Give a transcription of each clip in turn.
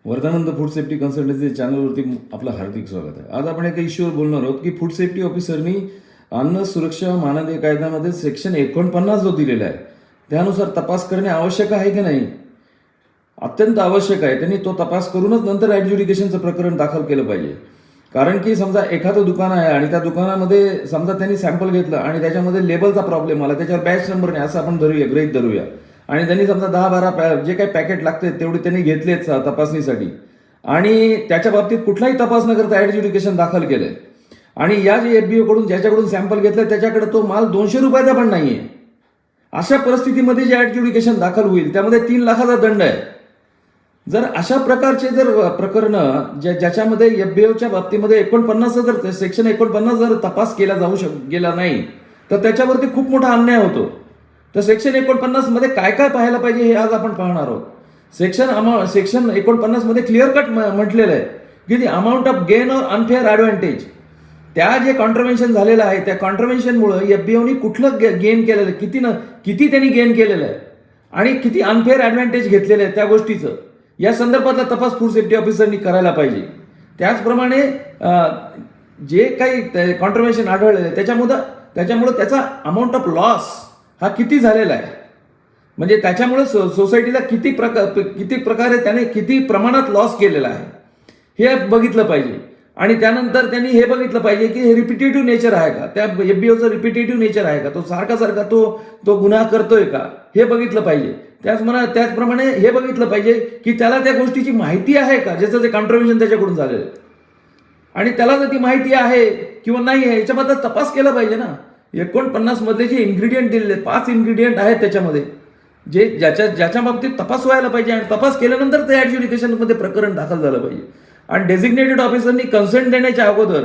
वर्धानंद food safety consultancy चॅनलवरती आपलं हार्दिक स्वागत आहे. आज आपण एका इश्यूवर बोलणार आहोत की फूड सेफ्टी ऑफिसरनी अन्न सुरक्षा मानदंड कायद्यामध्ये सेक्शन 49 जो दिलेला आहे त्यानुसार तपास करणे आवश्यक आहे की नाही, अत्यंत आवश्यक आहे. त्यांनी तो तपास करूनच नंतर ॲडज्युडिकेशनचं प्रकरण दाखल केलं पाहिजे. कारण की समजा एखादं दुकान आहे आणि त्या दुकानामध्ये समजा त्यांनी सॅम्पल घेतलं आणि त्याच्यामध्ये लेबलचा प्रॉब्लेम आला, त्याच्यावर बॅच नंबर नाही असं आपण गृहीत धरूया, आणि त्यांनी समजा 10-12 जे काही पॅकेट लागते तेवढे त्यांनी घेतलेच तपासणीसाठी आणि त्याच्या बाबतीत कुठलाही तपास न करता ॲडज्युडिकेशन दाखल केलंय आणि या जे FBO कडून ज्याच्याकडून सॅम्पल घेतलं त्याच्याकडे तो माल 200 रुपयाचा पण नाहीये. अशा परिस्थितीमध्ये जे ॲडज्युडिकेशन दाखल होईल त्यामध्ये 3 लाखाचा दंड आहे. जर अशा प्रकारचे जर प्रकरणं ज्याच्यामध्ये FBOच्या बाबतीमध्ये 49 जर सेक्शन 49 जर तपास केला गेला नाही तर त्याच्यावरती खूप मोठा अन्याय होतो. तर सेक्शन 49 मध्ये काय काय पाहायला पाहिजे हे आज आपण पाहणार आहोत. सेक्शन 49 मध्ये क्लिअर कट म्हटलेलं आहे की the amount of gain or unfair advantage, त्या जे कॉन्ट्रव्हेन्शन झालेलं आहे त्या कॉन्ट्रव्हेन्शनमुळे FBOनी कुठलं गेन केलेलं आहे, किती त्यांनी गेन केलेलं आहे आणि किती अनफेअर ॲडव्हान्टेज घेतलेलं आहे त्या गोष्टीचं या संदर्भातला तपास फूड सेफ्टी ऑफिसरनी करायला पाहिजे. त्याचप्रमाणे जे काही कॉन्ट्रव्हेन्शन आढळलेलं आहे त्याच्यामुळे त्याचा अमाऊंट ऑफ लॉस हा किती झालेला आहे, म्हणजे त्याच्यामुळे सोसायटीला किती प्रकारे त्याने किती प्रमाणात लॉस केलेला आहे हे बघितलं पाहिजे. आणि त्यानंतर त्यांनी हे बघितलं पाहिजे की हे रिपिटेटिव्ह नेचर आहे का, त्या FBOचं रिपिटेटिव्ह नेचर आहे का, तो सारखा तो गुन्हा करतोय का हे बघितलं पाहिजे. त्याचप्रमाणे हे बघितलं पाहिजे की त्याला त्या गोष्टीची माहिती आहे का, ज्याचं ते कॉन्ट्रव्हेन्शन त्याच्याकडून झालेलं आहे आणि त्याला जर ती माहिती आहे किंवा नाही आहे याच्याबद्दल तपास केला पाहिजे ना. 49 मधले जे इन्ग्रेडियंट दिलेले 5 इन्ग्रेडियंट आहेत त्याच्यामध्ये जे ज्याच्या बाबतीत तपास व्हायला पाहिजे आणि तपास केल्यानंतर ते ॲडज्युडिकेशनमध्ये प्रकरण दाखल झालं पाहिजे. आणि डेझिग्नेटेड ऑफिसरनी कन्सेंट देण्याच्या अगोदर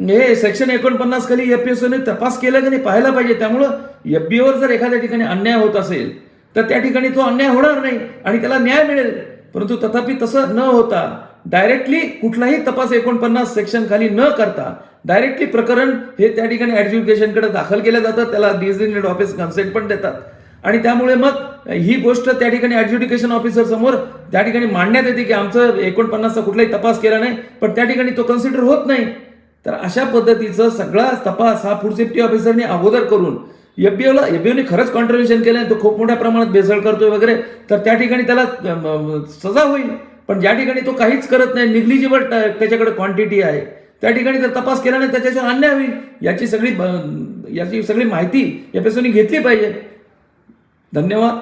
हे सेक्शन 49 खाली FPSOने तपास केला की नाही पाहायला पाहिजे. त्यामुळं FBOवर जर एखाद्या ठिकाणी अन्याय होत असेल तर त्या ठिकाणी तो अन्याय होणार नाही आणि त्याला न्याय मिळेल. परंतु तथापि तसं न होता डायरेक्टली कुठलाही तपास 49 सेक्शन खाली न करता डायरेक्टली प्रकरण हे त्या ठिकाणी ॲडज्युडिकेशनकडे दाखल केलं जातं, त्याला डेझिग्नेटेड ऑफिस कन्सेंट पण देतात आणि त्यामुळे मग ही गोष्ट त्या ठिकाणी ॲडज्युडिकेशन ऑफिसर समोर त्या ठिकाणी मांडण्यात येते की आमचं 49चा कुठलाही तपास केला नाही, पण त्या ठिकाणी तो कन्सिडर होत नाही. तर अशा पद्धतीचं सगळा तपास हा फूड सेफ्टी ऑफिसरने अगोदर करून FBOने खरंच कॉन्ट्रव्हेन्शन केलं, तो खूप मोठ्या प्रमाणात भेसळ करतोय वगैरे, तर त्या ठिकाणी त्याला सजा होईल. पण ज्या ठिकाणी तो काहीच करत नाही, निग्लिजिबल त्याच्याकडे क्वांटिटी आहे, त्या ठिकाणी जर तपास केला नाही त्याच्यावर अन्याय होईल. याची सगळी माहिती FPSOने घेतली पाहिजे. धन्यवाद.